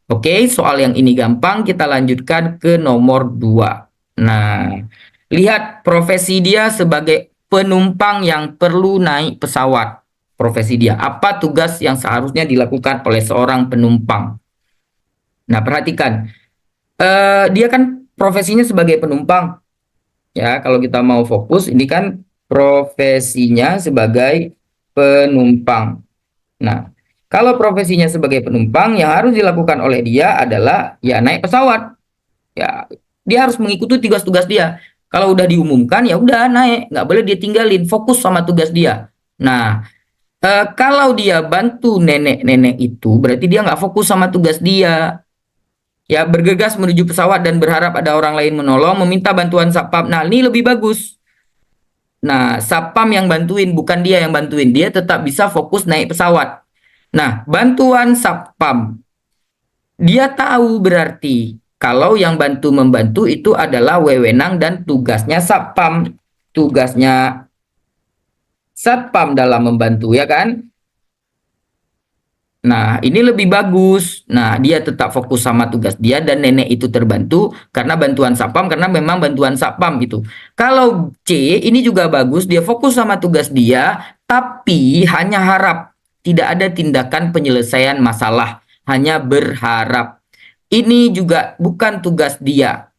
Oke, soal yang ini gampang, kita lanjutkan ke nomor 2. Nah, lihat profesi dia sebagai penumpang yang perlu naik pesawat. Profesi dia, apa tugas yang seharusnya dilakukan oleh seorang penumpang? Nah, perhatikan, dia kan profesinya sebagai penumpang. Ya, kalau kita mau fokus, ini kan profesinya sebagai penumpang. Nah, kalau profesinya sebagai penumpang, yang harus dilakukan oleh dia adalah ya naik pesawat. Ya, dia harus mengikuti tugas-tugas dia. Kalau udah diumumkan, ya udah naik, nggak boleh dia tinggalin, fokus sama tugas dia. Nah, kalau dia bantu nenek-nenek itu, berarti dia nggak fokus sama tugas dia. Ya, bergegas menuju pesawat dan berharap ada orang lain menolong, meminta bantuan satpam. Nah, ini lebih bagus. Nah, satpam yang bantuin, bukan dia yang bantuin. Dia tetap bisa fokus naik pesawat. Nah, bantuan satpam. Dia tahu berarti kalau yang bantu membantu itu adalah wewenang dan tugasnya satpam. Tugasnya satpam dalam membantu, ya kan? Nah, ini lebih bagus. Nah, dia tetap fokus sama tugas dia dan nenek itu terbantu karena bantuan satpam, karena memang bantuan satpam gitu. Kalau C, ini juga bagus, dia fokus sama tugas dia, tapi hanya harap tidak ada tindakan penyelesaian masalah, hanya berharap. Ini juga bukan tugas dia.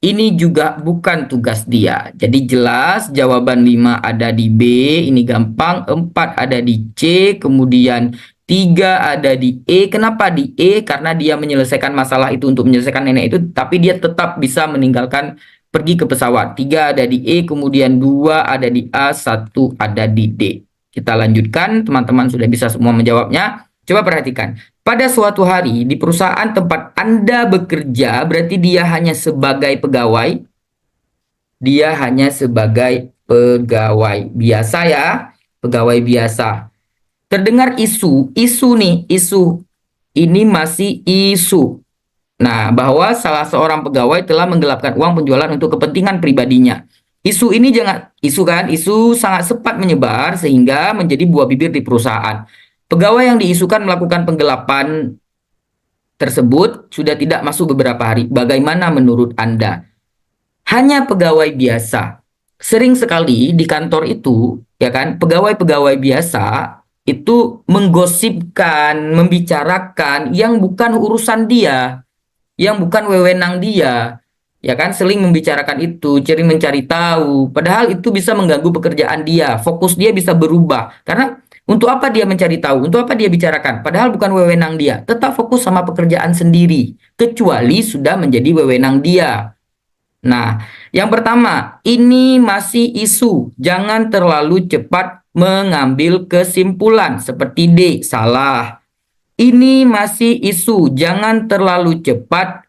Ini juga bukan tugas dia. Jadi jelas jawaban 5 ada di B, ini gampang. 4 ada di C, kemudian 3 ada di E. Kenapa di E? Karena dia menyelesaikan masalah itu untuk menyelesaikan nenek itu, tapi dia tetap bisa meninggalkan pergi ke pesawat. 3 ada di E, kemudian 2 ada di A, 1 ada di D. Kita lanjutkan, teman-teman sudah bisa semua menjawabnya. Coba perhatikan. Pada suatu hari di perusahaan tempat Anda bekerja, berarti dia hanya sebagai pegawai. Dia hanya sebagai pegawai biasa ya, pegawai biasa. Terdengar isu nih, isu. Ini masih isu. Nah, bahwa salah seorang pegawai telah menggelapkan uang penjualan untuk kepentingan pribadinya. Isu ini isu sangat cepat menyebar sehingga menjadi buah bibir di perusahaan. Pegawai yang diisukan melakukan penggelapan tersebut sudah tidak masuk beberapa hari. Bagaimana menurut Anda? Hanya pegawai biasa. Sering sekali di kantor itu, ya kan, pegawai-pegawai biasa itu menggosipkan, membicarakan yang bukan urusan dia, yang bukan wewenang dia. Ya kan, sering membicarakan itu, sering mencari tahu. Padahal itu bisa mengganggu pekerjaan dia, fokus dia bisa berubah. Karena untuk apa dia mencari tahu? Untuk apa dia bicarakan? Padahal bukan wewenang dia. Tetap fokus sama pekerjaan sendiri, kecuali sudah menjadi wewenang dia. Nah, yang pertama, ini masih isu. Jangan terlalu cepat mengambil kesimpulan. Seperti D, salah. Ini masih isu. Jangan terlalu cepat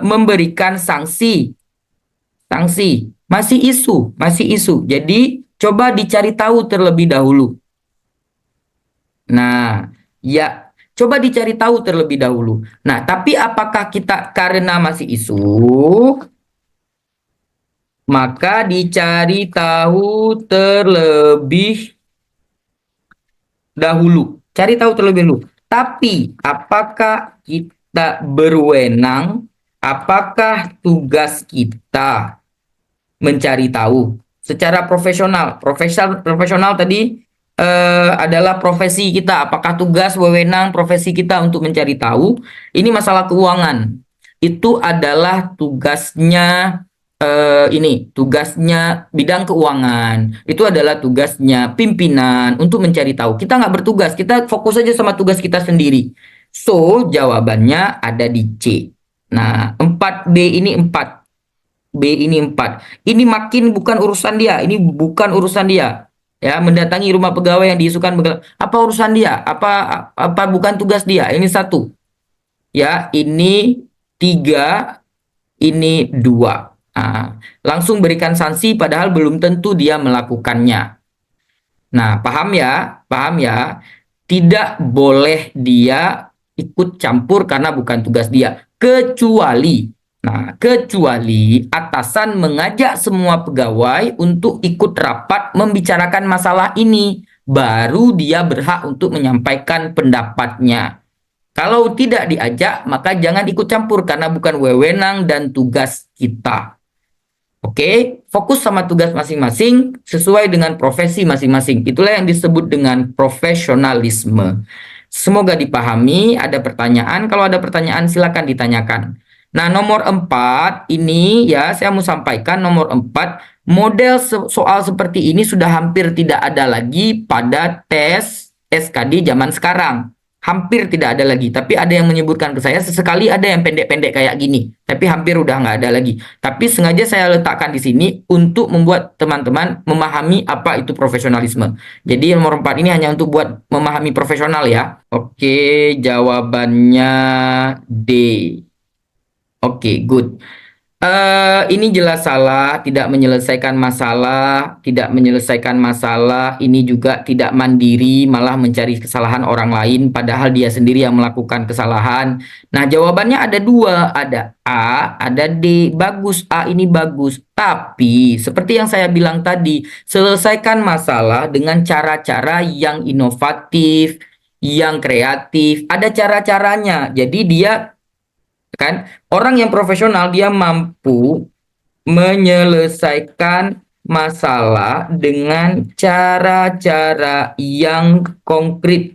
memberikan sanksi. Sanksi. Masih isu. Masih isu. Jadi, coba dicari tahu terlebih dahulu. Nah, ya, coba dicari tahu terlebih dahulu. Nah, tapi apakah kita karena masih isu, maka dicari tahu terlebih dahulu. Cari tahu terlebih dahulu. Tapi apakah kita berwenang? Apakah tugas kita mencari tahu secara profesional? Profesional tadi adalah profesi kita. Apakah tugas wewenang profesi kita untuk mencari tahu? Ini masalah keuangan. Itu adalah tugasnya ini tugasnya bidang keuangan, itu adalah tugasnya pimpinan untuk mencari tahu. Kita nggak bertugas, kita fokus aja sama tugas kita sendiri. So, jawabannya ada di C. Nah, 4B ini 4. B ini 4. Ini makin bukan urusan dia, ini bukan urusan dia. Ya, mendatangi rumah pegawai yang diisukan apa urusan dia? Apa bukan tugas dia? Ini 1. Ya, ini 3, ini 2. Nah, langsung berikan sanksi padahal belum tentu dia melakukannya. Nah, paham ya? Paham ya? Tidak boleh dia ikut campur karena bukan tugas dia. Kecuali atasan mengajak semua pegawai untuk ikut rapat membicarakan masalah ini. Baru dia berhak untuk menyampaikan pendapatnya. Kalau tidak diajak, maka jangan ikut campur karena bukan wewenang dan tugas kita. Oke, fokus sama tugas masing-masing sesuai dengan profesi masing-masing. Itulah yang disebut dengan profesionalisme. Semoga dipahami. Ada pertanyaan? Kalau ada pertanyaan, silakan ditanyakan. Nah, nomor 4 ini ya, saya mau sampaikan nomor 4, model soal seperti ini sudah hampir tidak ada lagi pada tes SKD zaman sekarang. Hampir tidak ada lagi, tapi ada yang menyebutkan ke saya, sesekali ada yang pendek-pendek kayak gini, tapi hampir udah nggak ada lagi. Tapi sengaja saya letakkan di sini untuk membuat teman-teman memahami apa itu profesionalisme. Jadi nomor 4 ini hanya untuk buat memahami profesional ya. Oke, jawabannya D. Oke, good. Ini jelas salah, tidak menyelesaikan masalah, tidak menyelesaikan masalah. Ini juga tidak mandiri, malah mencari kesalahan orang lain, padahal dia sendiri yang melakukan kesalahan. Nah, jawabannya ada dua, ada A, ada D. Bagus, A ini bagus. Tapi, seperti yang saya bilang tadi, selesaikan masalah dengan cara-cara yang inovatif, yang kreatif. Ada cara-caranya. Jadi dia kan orang yang profesional dia mampu menyelesaikan masalah dengan cara-cara yang konkret.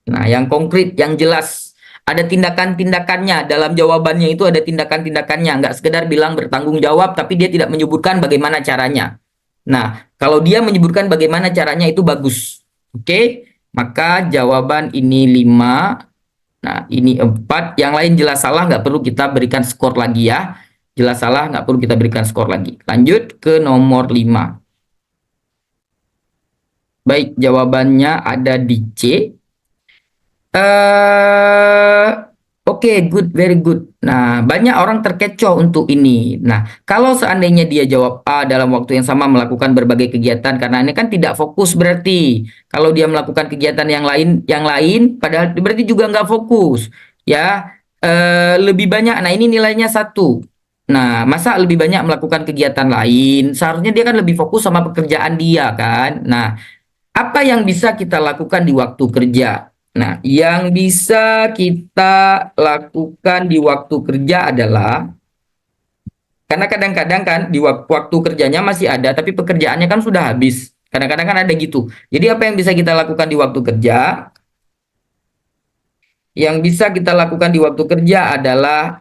Nah, yang konkret, yang jelas. Ada tindakan-tindakannya. Dalam jawabannya itu ada tindakan-tindakannya. Nggak sekedar bilang bertanggung jawab, tapi dia tidak menyebutkan bagaimana caranya. Nah, kalau dia menyebutkan bagaimana caranya itu bagus. Oke? Maka jawaban ini 5. Nah, ini 4. Yang lain jelas salah, nggak perlu kita berikan skor lagi ya. Jelas salah, nggak perlu kita berikan skor lagi. Lanjut ke nomor 5. Baik, jawabannya ada di C. Oke, good, very good. Nah, banyak orang terkecoh untuk ini. Nah, kalau seandainya dia jawab A dalam waktu yang sama melakukan berbagai kegiatan, karena ini kan tidak fokus berarti. Kalau dia melakukan kegiatan yang lain, padahal berarti juga nggak fokus. Ya, lebih banyak. Nah, ini nilainya 1. Nah, masa lebih banyak melakukan kegiatan lain? Seharusnya dia kan lebih fokus sama pekerjaan dia kan. Nah, apa yang bisa kita lakukan di waktu kerja? Nah, yang bisa kita lakukan di waktu kerja adalah, karena kadang-kadang kan di waktu kerjanya masih ada, tapi pekerjaannya kan sudah habis. Kadang-kadang kan ada gitu. Jadi apa yang bisa kita lakukan di waktu kerja? Yang bisa kita lakukan di waktu kerja adalah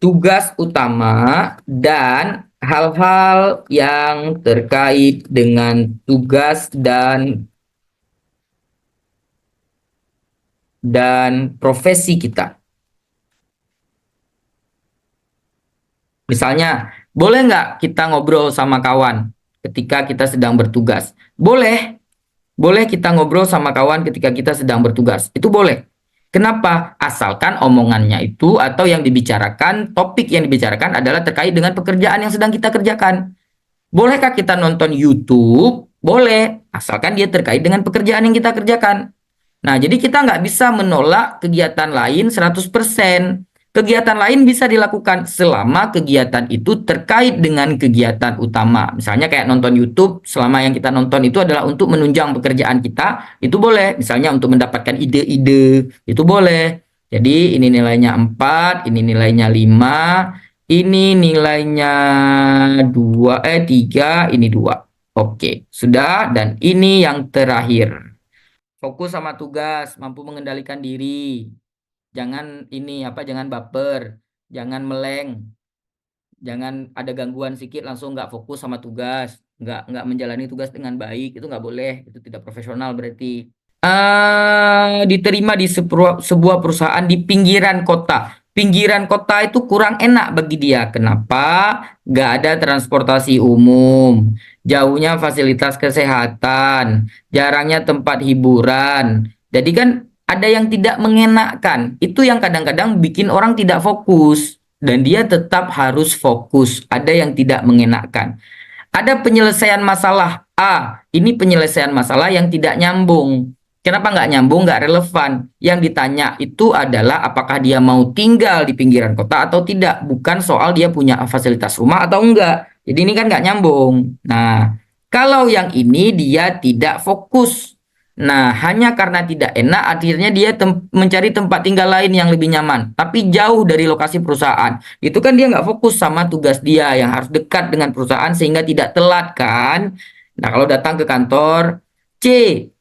tugas utama dan hal-hal yang terkait dengan tugas dan profesi kita. Misalnya, boleh nggak kita ngobrol sama kawan ketika kita sedang bertugas? Boleh, boleh kita ngobrol sama kawan ketika kita sedang bertugas. Itu boleh. Kenapa? Asalkan omongannya itu atau yang dibicarakan, topik yang dibicarakan adalah terkait dengan pekerjaan yang sedang kita kerjakan. Bolehkah kita nonton YouTube? Boleh, asalkan dia terkait dengan pekerjaan yang kita kerjakan. Nah, jadi kita nggak bisa menolak kegiatan lain 100%. Kegiatan lain bisa dilakukan selama kegiatan itu terkait dengan kegiatan utama. Misalnya kayak nonton YouTube, selama yang kita nonton itu adalah untuk menunjang pekerjaan kita, itu boleh. Misalnya untuk mendapatkan ide-ide, itu boleh. Jadi ini nilainya 4, ini nilainya 5, ini nilainya 3, ini 2. Oke, sudah. Dan ini yang terakhir. Fokus sama tugas, mampu mengendalikan diri. Jangan jangan baper, jangan meleng, jangan ada gangguan sedikit langsung nggak fokus sama tugas, nggak menjalani tugas dengan baik, itu nggak boleh, itu tidak profesional berarti. Diterima di sebuah perusahaan di pinggiran kota. Pinggiran kota itu kurang enak bagi dia. Kenapa? Nggak ada transportasi umum, jauhnya fasilitas kesehatan, jarangnya tempat hiburan. Jadi kan ada yang tidak mengenakan. Itu yang kadang-kadang bikin orang tidak fokus. Dan dia tetap harus fokus. Ada yang tidak mengenakan. Ada penyelesaian masalah A. Ini penyelesaian masalah yang tidak nyambung. Kenapa nggak nyambung, nggak relevan? Yang ditanya itu adalah apakah dia mau tinggal di pinggiran kota atau tidak. Bukan soal dia punya fasilitas rumah atau enggak. Jadi ini kan nggak nyambung. Nah, Kalau yang ini dia tidak fokus. Nah, hanya karena tidak enak, akhirnya dia mencari tempat tinggal lain yang lebih nyaman, tapi jauh dari lokasi perusahaan. Itu kan dia nggak fokus sama tugas dia yang harus dekat dengan perusahaan sehingga tidak telat kan. Nah, kalau datang ke kantor, C.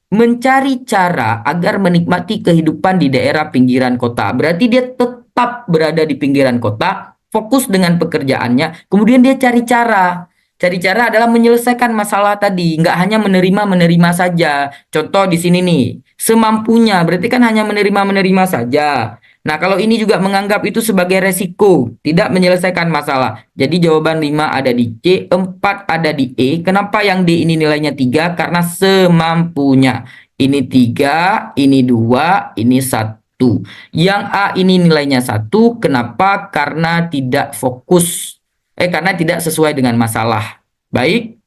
Mencari cara agar menikmati kehidupan di daerah pinggiran kota. Berarti dia tetap berada di pinggiran kota, fokus dengan pekerjaannya, kemudian dia cari cara. Cari cara adalah menyelesaikan masalah tadi, nggak hanya menerima-menerima saja. Contoh di sini nih, semampunya, berarti kan hanya menerima-menerima saja. Nah, kalau ini juga menganggap itu sebagai resiko, tidak menyelesaikan masalah. Jadi jawaban 5 ada di C, 4 ada di E. Kenapa yang D ini nilainya 3? Karena semampunya. Ini 3, ini 2, ini 1. Yang A ini nilainya 1, kenapa? Karena tidak fokus. Karena tidak sesuai dengan masalah. Baik,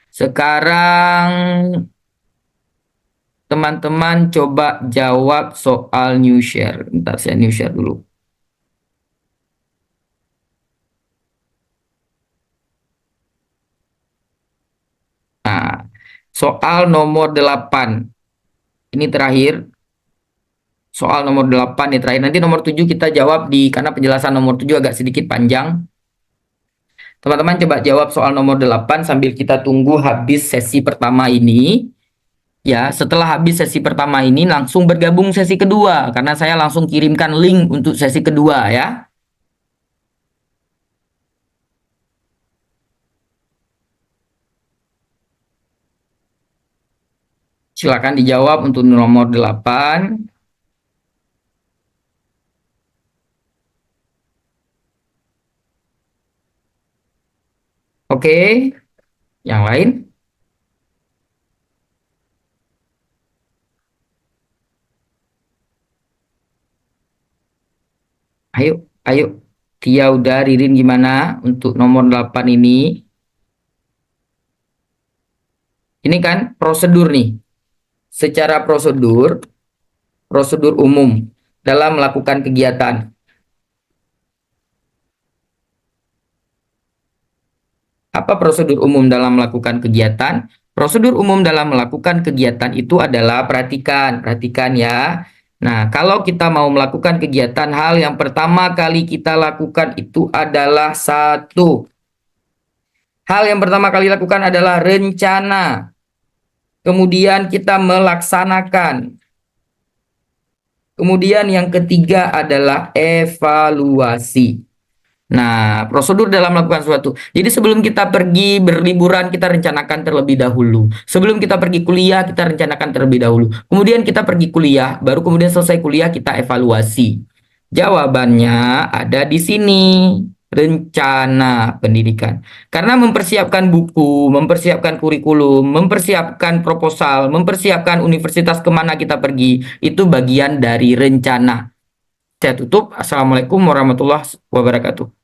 sekarang teman-teman coba jawab soal new share. Bentar, saya new share dulu. Nah, soal nomor 8. Ini terakhir. Soal nomor 8 ini terakhir. Nanti nomor 7 kita jawab karena penjelasan nomor 7 agak sedikit panjang. Teman-teman coba jawab soal nomor 8 sambil kita tunggu habis sesi pertama ini. Ya, setelah habis sesi pertama ini langsung bergabung sesi kedua karena saya langsung kirimkan link untuk sesi kedua ya. Silakan dijawab untuk nomor 8. Oke, yang lain? Ayo, ayo. Tia udah, Ririn gimana untuk nomor 8 ini? Ini kan prosedur nih. Secara prosedur, prosedur umum dalam melakukan kegiatan. Apa prosedur umum dalam melakukan kegiatan? Prosedur umum dalam melakukan kegiatan itu adalah perhatikan ya. Nah, kalau kita mau melakukan kegiatan, hal yang pertama kali kita lakukan itu adalah satu. Hal yang pertama kali lakukan adalah rencana. Kemudian kita melaksanakan. Kemudian yang ketiga adalah evaluasi. Nah, prosedur dalam melakukan sesuatu. Jadi sebelum kita pergi berliburan, kita rencanakan terlebih dahulu. Sebelum kita pergi kuliah, kita rencanakan terlebih dahulu. Kemudian kita pergi kuliah, baru kemudian selesai kuliah kita evaluasi. Jawabannya ada di sini. Rencana pendidikan. Karena mempersiapkan buku, mempersiapkan kurikulum, mempersiapkan proposal, mempersiapkan universitas kemana kita pergi, itu bagian dari rencana. Saya tutup. Assalamualaikum warahmatullahi wabarakatuh.